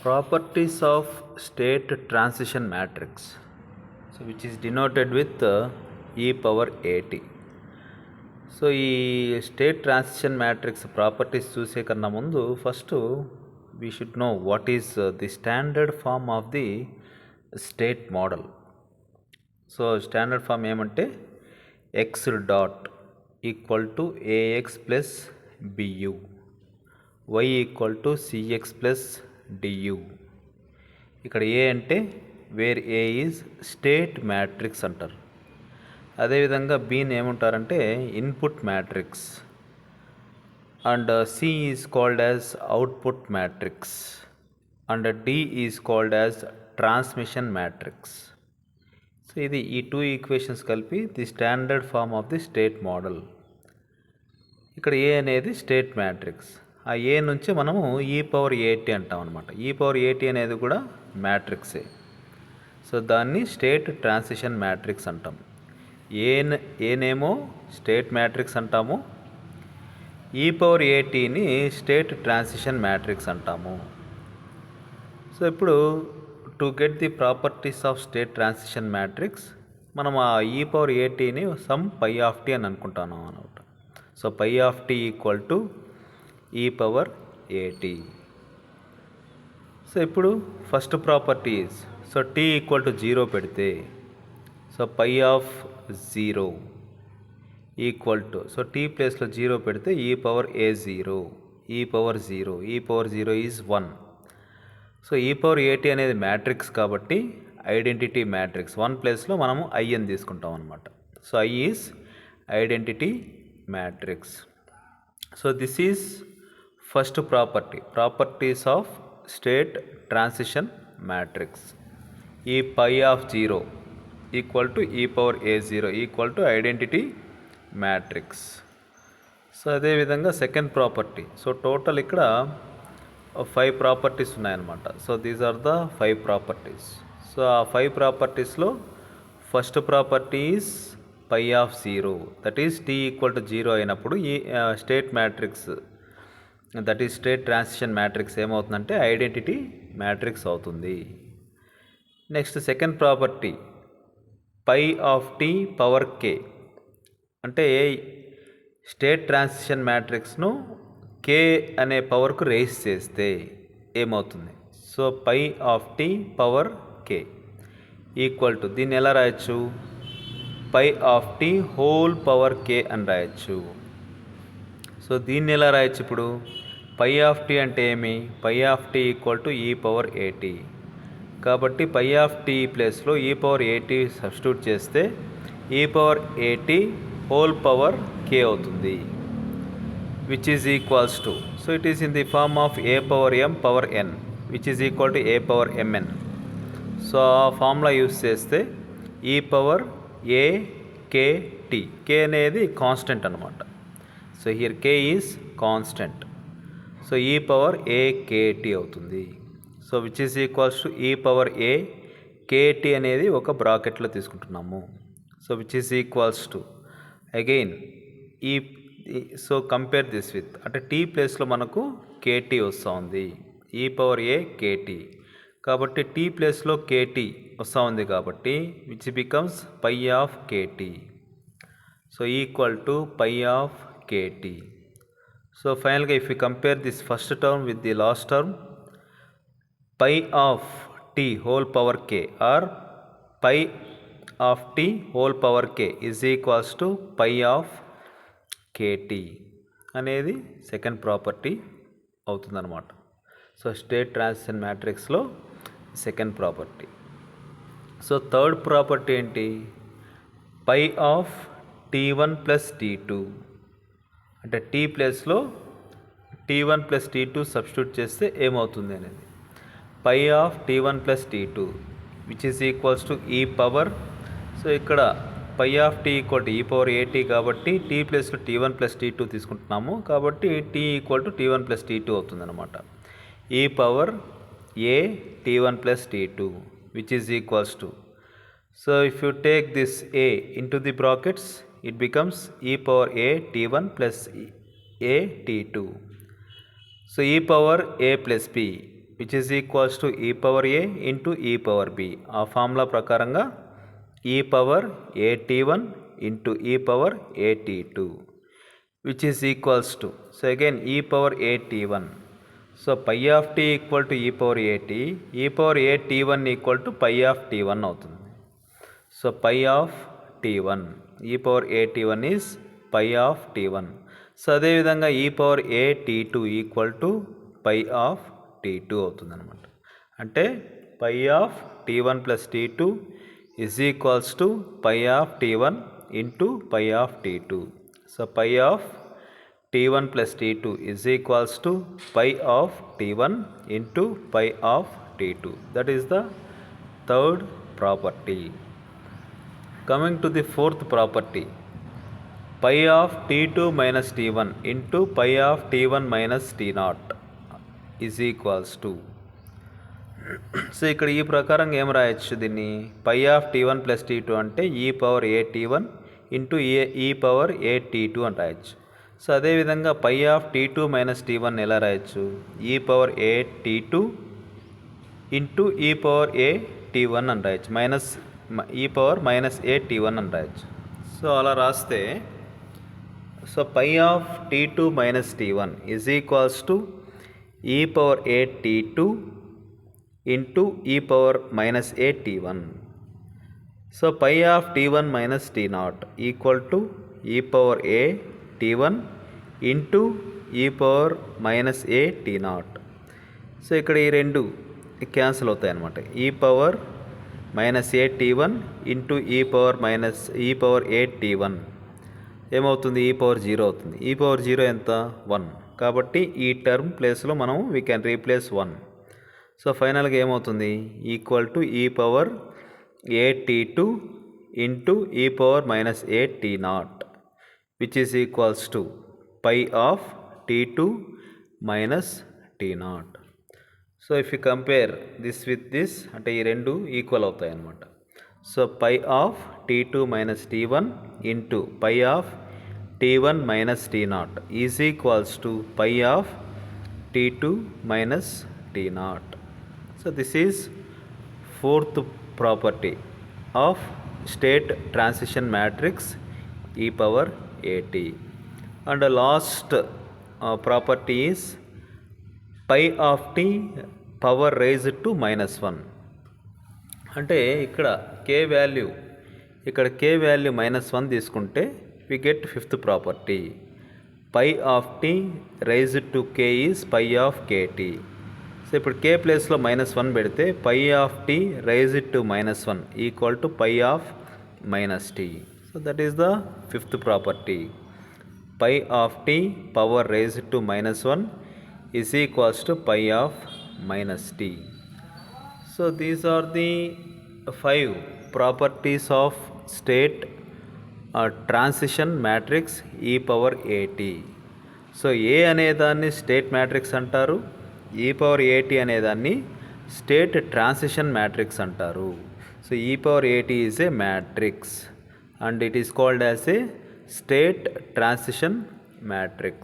Properties of state transition matrix, so which is denoted with e power at. So ఈ state transition matrix properties చూసే కన్నా ముందు first we should know what is the standard form of the state model. So standard form ఏమంటే x dot equal to A x plus B u, y equal to C x plus D u. ఇక్కడ A అంటే where A is state matrix అంటారు. అదేవిధంగా బీని ఏమంటారంటే input matrix, and C is called as output matrix, and D is called as transmission matrix. So ఇది ఈ two equations కలిపి the standard form of the state model. ఇక్కడ A అనేది state matrix. ఆ ఏ నుంచి మనము ఈ పవర్ ఏటీ అంటాం అనమాట. ఈ పవర్ ఏటీ అనేది కూడా మ్యాట్రిక్సే. సో దాన్ని స్టేట్ ట్రాన్సిషన్ మ్యాట్రిక్స్ అంటాం. ఏనేమో స్టేట్ మ్యాట్రిక్స్ అంటాము, ఈ పవర్ ఏటీని స్టేట్ ట్రాన్సిషన్ మ్యాట్రిక్స్ అంటాము. సో ఇప్పుడు to get the properties of state transition matrix మనం ఆ ఈ పవర్ ఏటీని సమ్ పై ఆఫ్ టీ అని అనుకుంటాను అనమాట. So phi of t equal to e power A t. So ఇప్పుడు first properties, so t equal to 0 పెడితే so phi of 0 equal to, so tea ప్లేస్లో 0 పెడితే ఈ పవర్ A0, ఈ పవర్ 0, ఈ power 0 is 1. So e power A t అనేది matrix కాబట్టి identity matrix. 1 ప్లేస్లో మనము ఐ అని తీసుకుంటాం అనమాట. So I is identity matrix. So this is first properties of state transition matrix. ఈ phi of 0 equal to e power A0 equal to identity matrix. So అదేవిధంగా second property. So total ఇక్కడ 5 properties ఉన్నాయన్నమాట. So these are the 5 properties. So ఆ 5 ప్రాపర్టీస్లో first property is phi of 0, that is t equal to 0 అయినప్పుడు ఈ state matrix, that is state transition matrix ఏమవుతుందంటే identity matrix అవుతుంది. Next second property phi of t power k, అంటే state transition మ్యాట్రిక్స్ను కే అనే పవర్కు raise చేస్తే ఏమవుతుంది. So phi of t power k equal to, దీన్ని ఎలా రాయొచ్చు, phi of t whole power k అని రాయొచ్చు. సో దీన్ని ఎలా రాయొచ్చు ఇప్పుడు, పై ఆఫ్ టీ అంటే ఏమి, పై of t equal to e power A t. కాబట్టి పై ఆఫ్ టీ ప్లేస్లో ఈ పవర్ ఏటీ సబ్స్టిట్యూట్ చేస్తే ఈ పవర్ ఏటీ హోల్ పవర్ కే అవుతుంది, which is equals to, so it is in the form of a power m power n which is equal to a power m n. So ఆ formula use చేస్తే e power ఏ K T, కే అనేది constant అనమాట. So here k is constant. So e power a k t అవుతుంది. So which is equals to e power a k t అనేది ఒక బ్రాకెట్లో తీసుకుంటున్నాము. So which is equals to again e, so compare this with, అంటే t ప్లేస్లో మనకు k t వస్తూ ఉంది, ఈ పవర్ ఏ కేటీ. కాబట్టి టీ ప్లేస్లో కేటీ వస్తూ ఉంది కాబట్టి which becomes phi of k t. So equal to phi of k t. సో ఫైనల్గా if you compare this first term with the last term, phi of t whole power k or phi of t whole power k is equals to phi of k t అనేది second property అవుతుందన్నమాట. So state transition మ్యాట్రిక్స్లో second property. So third property ఏంటి, phi of T1 plus T2, అంటే t ప్లేస్లో T1 plus T2 substitute చేస్తే ఏమవుతుంది అనేది, phi of T1 plus T2 which is equals to e power, so ఇక్కడ phi of t equal to e power A t కాబట్టి t ప్లేస్లో T1 plus T2 తీసుకుంటున్నాము కాబట్టి tea equal to T1 plus T2 అవుతుంది అనమాట. E power A T1 plus T2 which is equals to, so if you take this A into the brackets it becomes e power A T1 plus A T2. So e power A plus B which is equals to e power A into e power B. ఆ formula ప్రకారంగా e power A t one into e power A t two which is equals to, so again e power A t one. So phi of t equal to e power A t, e power A t one equal to phi of t one అవుతుంది. So phi of t one, e power A t one is phi of t one. So అదేవిధంగా e power A t two equal to phi of t two అవుతుంది అనమాట. అంటే phi of t one plus t two is equals to phi of t one into phi of t two. So phi of t1 plus t2 is equals to pi of t1 into pi of t2. That is the third property. Coming to the fourth property, pi of t2 minus t1 into pi of t1 minus t0 is equals to. So ఇక్కడ ఈ ప్రకారంగా ఏం రాయొచ్చు దీన్ని, పై of t one plus టీ2 అంటే ఈ power A టీ1 into e power A టీ2 అని రాయొచ్చు. సో అదేవిధంగా పై ఆఫ్ టీ2 మైనస్ టీ1 ఎలా రాయొచ్చు, ఈ power A t two into e power ఏ టీ1 అని రాయొచ్చు, మైనస్ ఈ పవర్ మైనస్ ఏ టీ1 అని రాయొచ్చు. సో అలా రాస్తే so phi of t two minus t one is equals to e power A t two into e power minus A t one. So phi of t one minus టీ0 equal to e power A t1 into e power minus A t0. So ఇక్కడ ఈ రెండు cancel అవుతాయి అన్నమాట. E power minus A t1 into e power A t1 ఏమవుతుంది, ఈ power 0 అవుతుంది. ఈ పవర్ 0 ఎంత, 1. కాబట్టి ఈ టర్మ్ ప్లేస్లో మనం వీ క్యాన్ రీప్లేస్ 1. సో ఫైనల్గా ఏమవుతుంది, equal to e power A t2 into e power minus A t0 which is equals to pi of t2 minus t0. So if you compare this with this, అంటే ఈ రెండు equal అవుతాయి అన్నమాట. So pi of t2 minus t1 into pi of t1 minus t0 is equals to pi of t2 minus t0. So this is fourth property of state transition matrix e power at. And the last property is pi of t power raised to minus 1. అంటే ఇక్కడ k value -1 తీసుకుంటే we get fifth property. pi of t raised to k is pi of kt. So ఇప్పుడు k ప్లేస్లో -1 పెడితే pi of t raised to -1 equal to pi of -t. So that is the fifth property. Pi of t power raised to -1 is equals to pi of -t. So these are the 5 properties of state transition matrix e power at. So A అనేదాన్ని state matrix అంటారు, e power A t అనేదాన్ని state transition matrix అంటారు. So e power A t is a matrix and it is called as a state transition matrix.